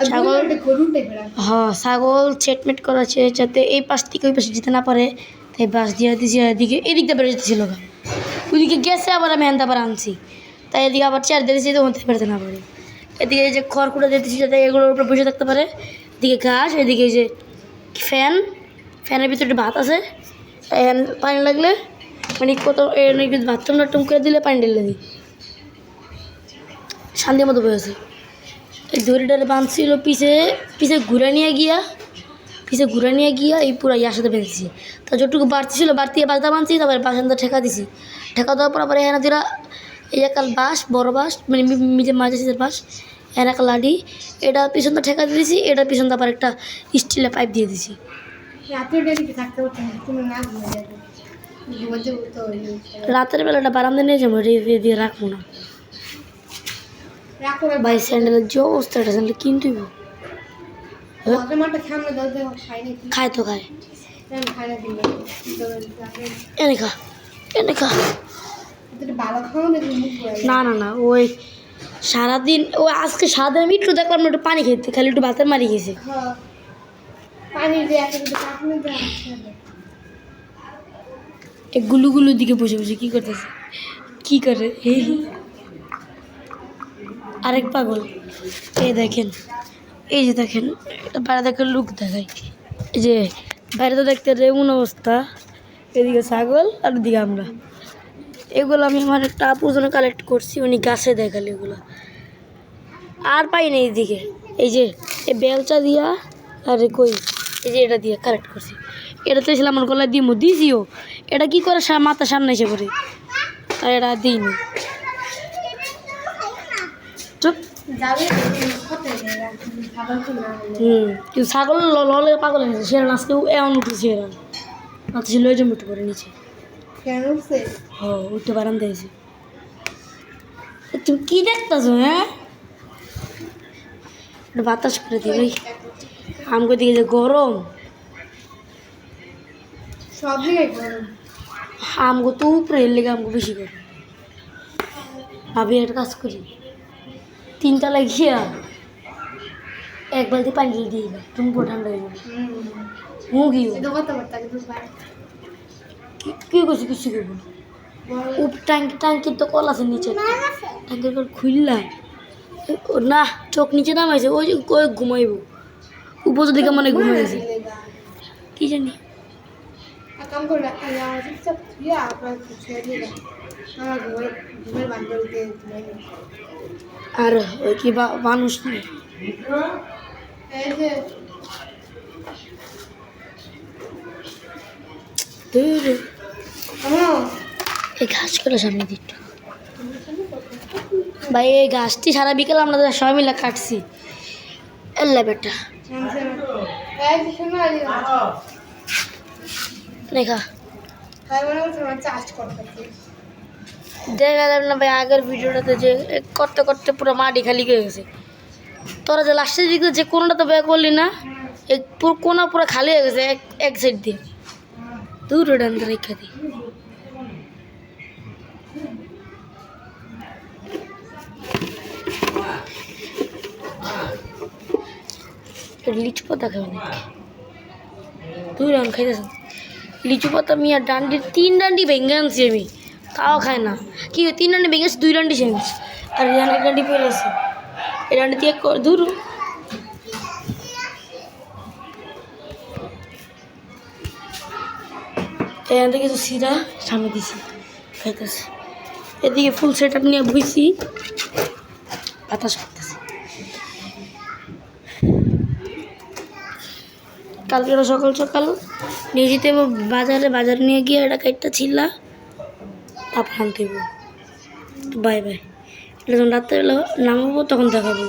ছাগল হ্যাঁ ছাগল চেটমেট করা আছে যাতে এই পাশ থেকে ওই পাশে যেতে না পারে, তাই বাস দিয়ে দিয়েছি এদিকে, এদিক দিয়ে বেড়ে যেতেছিল ওইদিকে গেছে, আবার আমি আনতে আবার আনছি, তাই এদিকে আবার চেয়ার দিয়েছি তো ওখান থেকে বেরোতে না পারে। এদিকে এই যে খড়কুটা দিতেছি যাতে এগুলোর উপরে বসে থাকতে পারে, এদিকে ঘাস, এদিকে এই যে ফ্যান, ফ্যানের ভিতরে ভাত আছে, পানি লাগলে মানে কত বাথরুম টাথরুম করে দিলে পানি ঢেলে দিই, শান্তির মতো বসেছে। এই দড়িটারে বাঁধছিল পিছে পিছে ঘুরে নিয়ে গিয়া এই পুরো ইয়ার সাথে বেঁধেছি। তো যতটুকু বাড়তিছিল বাড়তিয়ে বাঁধা বাঁধছি, তারপরে বাসান্দা ঠেকা দিছি, ঠেকা দেওয়ার পর আবার এখানে দিরা এই একাল বাঁশ, বড় বাঁশ মানে মাঝে সিজের বাঁশ, এর একটা লাঠি, এটা পিছনটা ঠেকা দিয়েছি, এটা পিছনটা আবার একটা স্টিলের পাইপ দিয়ে দিছি। রাতের বেলাটা বারান্দা নিয়ে যাবো, রেখে দিয়ে রাখবো না ভাই। স্যান্ডেলের যে অবস্থাটা, স্যান্ডেল কিনতে খায় তো খায়, এনে খা এনে খা। না না না, ওই সারাদিন ওই আজকে সারাদিন আমি একটু দেখলাম না, একটু পানি খেতে, খালি একটু ভাতের মারি গেছে। গুলু গুলুর দিকে বসে বসে কি করতেছে, কি করে আরেক পাগল। এই দেখেন, এই যে দেখেন, বাইরে দেখেন লুক দেখায়, এই যে বাইরে তো দেখতে এমন অবস্থা, এদিকে ছাগল আর ওদিকে আমরা। এগুলো আমি আমার একটা আপুর জন্য কালেক্ট করছি, উনি গাছে দেখালে এগুলো, আর পাই না এইদিকে। এই যে এই বেলচা দিয়া আর কই, এই যে এটা দিয়ে কালেক্ট করছি, এটা তো ছিল আমার গলায় দিমো দিছিও, এটা কি করে মাথা সামনে এসে করে, আর এটা দিইনি। চুপ। কিন্তু ছাগল ললে পাগল হয়েছে, সেরা আজকে এমন উঠেছে, এরা মাথা ছিল ওই জন্য উঠে পড়ে নিচে, উঠতে বারান দিয়েছে। তুমি কি দেখতেছো? হ্যাঁ বাতাস করে দিই ভাই, আমগো দিকে যে গরম, সব জায়গায় গরম, আমগো তো উপরে এর লেগে আমগো বেশি গরম। ভাবি একটা কাজ করি, 3 তলায় গিয়া এক বালতি পানি দিয়ে দিই, তুমি পুরো ঠান্ডা হয়ে যাবে। কি করছি কিছু করবো না, টাঙ্কির তো কল আছে নিচে, টাঙ্কির কল খুললা না, চোখ নিচে নামাইছে, ওই কয়েক ঘুমাইব উপর দিকে মানে ঘুমাই গেছে কি জানি। আর ওই কি মানুষ নেই, এই ঘাসগুলো সামনে দিত ভাই, এই ঘাসটি সারা বিকেল আমরা সবাই মিলে কাটছি। এল্লা বেটা দেখা দেখা যাবে না ভাই, আগের ভিডিওটাতে যে করতে করতে পুরো মাটি খালি হয়ে গেছে। তোরা যে লাস্টের দিকে যে কোনটা তো ব্যয় করলি না, পুরো কোনা পুরো খালি হয়ে গেছে এক সাইড দিয়ে, দূর ডান রেখা দিই। লিচু পাতা খাবে নাকি? দুই রান খাইতেছেন লিচু পাতা, মিয়া ডান্ডি 3 ডান্ডি ভেঙে আনছি আমি, তাও খায় না। কি 3 ডান্ডি ভেঙেছি, 2 ডান্ডি শেষ, আর এক ডান্ডি পড়ে আছে, এই ডান্ডি দিয়ে দূর। এখান থেকে কিছু সিরা সামনে দিছি খাইতেছে, এদিকে ফুল সেট আপ নিয়ে বইছি, বাতাস করতেছে। কালকে সকাল সকাল নিয়ে যেতে বাজারে নিয়ে গিয়ে এটা কাইটটা ছিলা, তারপর আনতে হইব। বাই বাই, এটা যখন রাত্রেবেলা নামাবো তখন দেখাবো।